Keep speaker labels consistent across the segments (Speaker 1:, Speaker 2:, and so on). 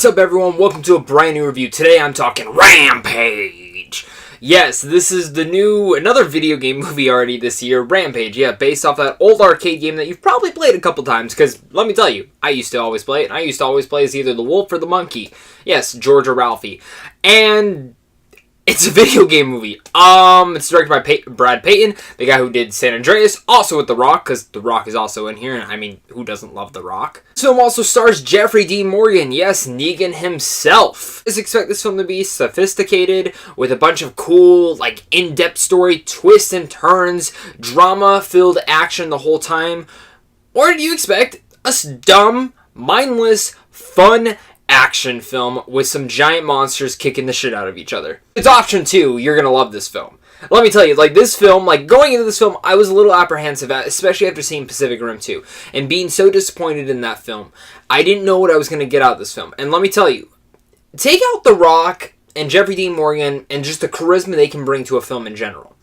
Speaker 1: What's up, everyone? Welcome to a brand new review. Today I'm talking Rampage. Yes, this is another video game movie already this year, Rampage. Yeah, based off that old arcade game that you've probably played a couple times, because let me tell you, I used to always play it, and I used to always play as either the wolf or the monkey. Yes, George or Ralphie. And it's a video game movie. It's directed by Brad Payton, the guy who did San Andreas, also with The Rock, because The Rock is also in here, and I mean, who doesn't love The Rock? This film also stars Jeffrey Dean Morgan, yes, Negan himself. Just expect this film to be sophisticated, with a bunch of cool, in-depth story, twists and turns, drama-filled action the whole time. Or do you expect a dumb, mindless, fun action film with some giant monsters kicking the shit out of each other? It's option 2. You're gonna love this film. Let me tell you, this film, going into this film, I was a little apprehensive, especially after seeing Pacific Rim 2, and being so disappointed in that film. I didn't know what I was gonna get out of this film, and let me tell you, take out The Rock and Jeffrey Dean Morgan and just the charisma they can bring to a film in general.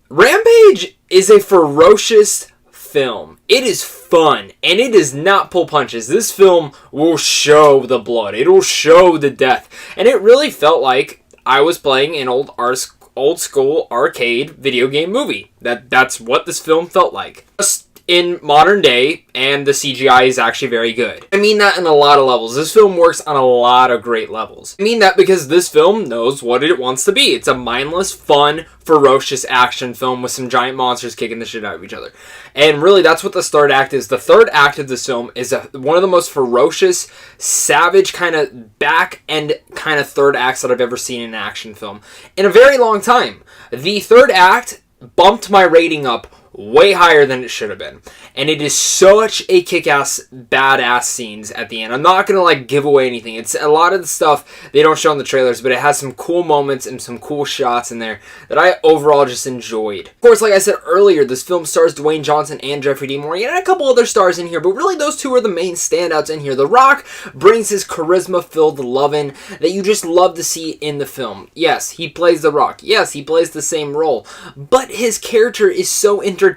Speaker 1: Rampage is a ferocious film. It is fun, and it does not pull punches. This film will show the blood. It will show the death. And it really felt like I was playing an old school arcade video game movie. That's what this film felt like. Just in modern day, and the CGI is actually very good. I mean that in a lot of levels. This film works on a lot of great levels. I mean that because this film knows what it wants to be. It's a mindless, fun, ferocious action film with some giant monsters kicking the shit out of each other. And really, that's what the third act is. The third act of this film is one of the most ferocious, savage kind of back-end kind of third acts that I've ever seen in an action film in a very long time. The third act bumped my rating up way higher than it should have been. And it is such a kick-ass, badass scenes at the end. I'm not gonna, give away anything. It's a lot of the stuff they don't show in the trailers, but it has some cool moments and some cool shots in there that I overall just enjoyed. Of course, like I said earlier, this film stars Dwayne Johnson and Jeffrey Dean Morgan, and a couple other stars in here, but really those two are the main standouts in here. The Rock brings his charisma-filled lovin' that you just love to see in the film. Yes, he plays The Rock. Yes, he plays the same role, but his character is so entertaining,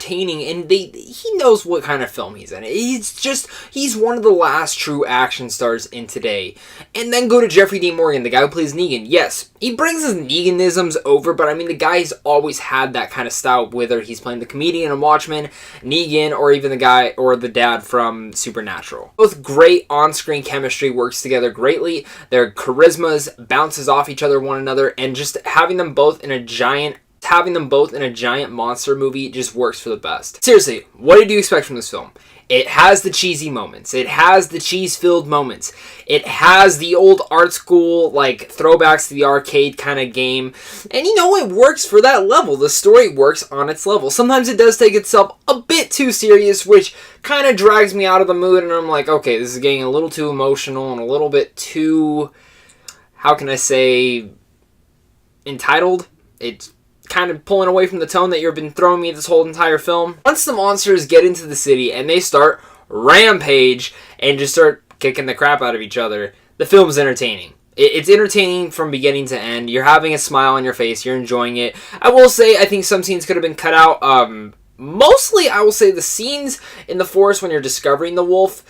Speaker 1: and he knows what kind of film he's in. He's one of the last true action stars in today. And then go to Jeffrey Dean Morgan, the guy who plays Negan. Yes, he brings his Neganisms over, but I mean, the guy's always had that kind of style, whether he's playing the comedian in Watchmen, Negan, or even the guy or the dad from Supernatural. Both great on-screen chemistry, works together greatly. Their charismas bounces off one another, and just having them both in a giant monster movie just works for the best. Seriously, what did you expect from this film? It has the cheesy moments. It has the cheese-filled moments. It has the old art school, throwbacks to the arcade kind of game. And it works for that level. The story works on its level. Sometimes it does take itself a bit too serious, which kind of drags me out of the mood, and I'm like, okay, this is getting a little too emotional and a little bit too, how can I say, entitled? It's kind of pulling away from the tone that you've been throwing me this whole entire film. Once the monsters get into the city and they start rampage and just start kicking the crap out of each other, the film's entertaining. It's entertaining from beginning to end. You're having a smile on your face. You're enjoying it. I will say, I think some scenes could have been cut out. Mostly, I will say the scenes in the forest when you're discovering the wolf,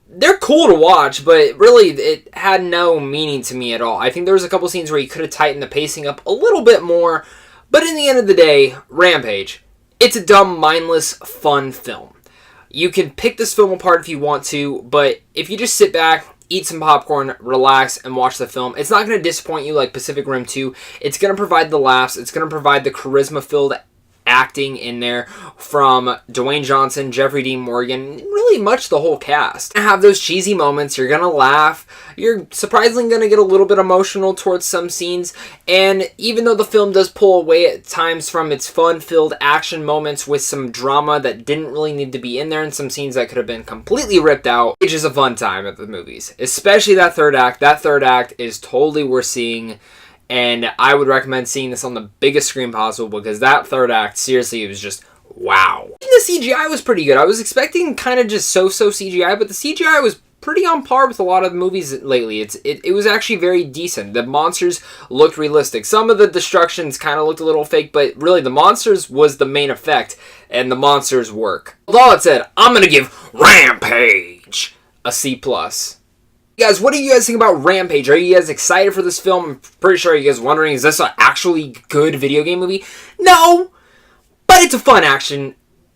Speaker 1: they're cool to watch, but really, it had no meaning to me at all. I think there was a couple scenes where you could have tightened the pacing up a little bit more. But in the end of the day, Rampage, it's a dumb, mindless, fun film. You can pick this film apart if you want to, but if you just sit back, eat some popcorn, relax, and watch the film, it's not going to disappoint you like Pacific Rim 2. It's going to provide the laughs. It's going to provide the charisma-filled acting in there from Dwayne Johnson, Jeffrey Dean Morgan, really much the whole cast. Have those cheesy moments, you're gonna laugh, you're surprisingly gonna get a little bit emotional towards some scenes, and even though the film does pull away at times from its fun-filled action moments with some drama that didn't really need to be in there and some scenes that could have been completely ripped out, it's just a fun time at the movies. Especially that third act. That third act is totally worth seeing. And I would recommend seeing this on the biggest screen possible because that third act, seriously, it was just wow. The CGI was pretty good. I was expecting kind of just so-so CGI, but the CGI was pretty on par with a lot of the movies lately. It was actually very decent. The monsters looked realistic. Some of the destructions kind of looked a little fake, but really the monsters was the main effect, and the monsters work. With all that said, I'm going to give Rampage a C+. Guys, what do you guys think about Rampage? Are you guys excited for this film? I'm pretty sure you guys are wondering, is this an actually good video game movie? No! But it's a fun action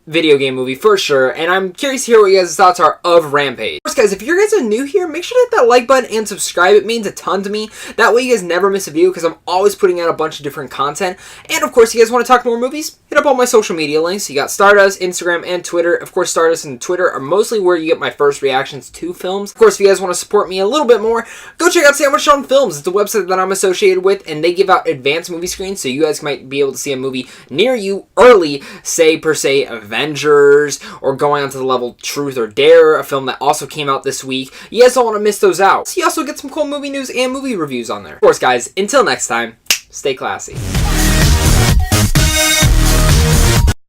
Speaker 1: video game movie for sure, and I'm curious to hear what you guys' thoughts are of Rampage. Of course, guys, if you guys are new here, make sure to hit that like button and subscribe. It means a ton to me. That way you guys never miss a video, because I'm always putting out a bunch of different content. And of course, you guys want to talk more movies? Hit up all my social media links. You got Stardust, Instagram, and Twitter. Of course, Stardust and Twitter are mostly where you get my first reactions to films. Of course, if you guys want to support me a little bit more, go check out Sandwich on Films. It's a website that I'm associated with, and they give out advanced movie screens, so you guys might be able to see a movie near you early, say, per se, Avengers, or going on to the level Truth or Dare, a film that also came out this week. You guys don't want to miss those out. So you also get some cool movie news and movie reviews on there. Of course, guys, until next time, stay classy.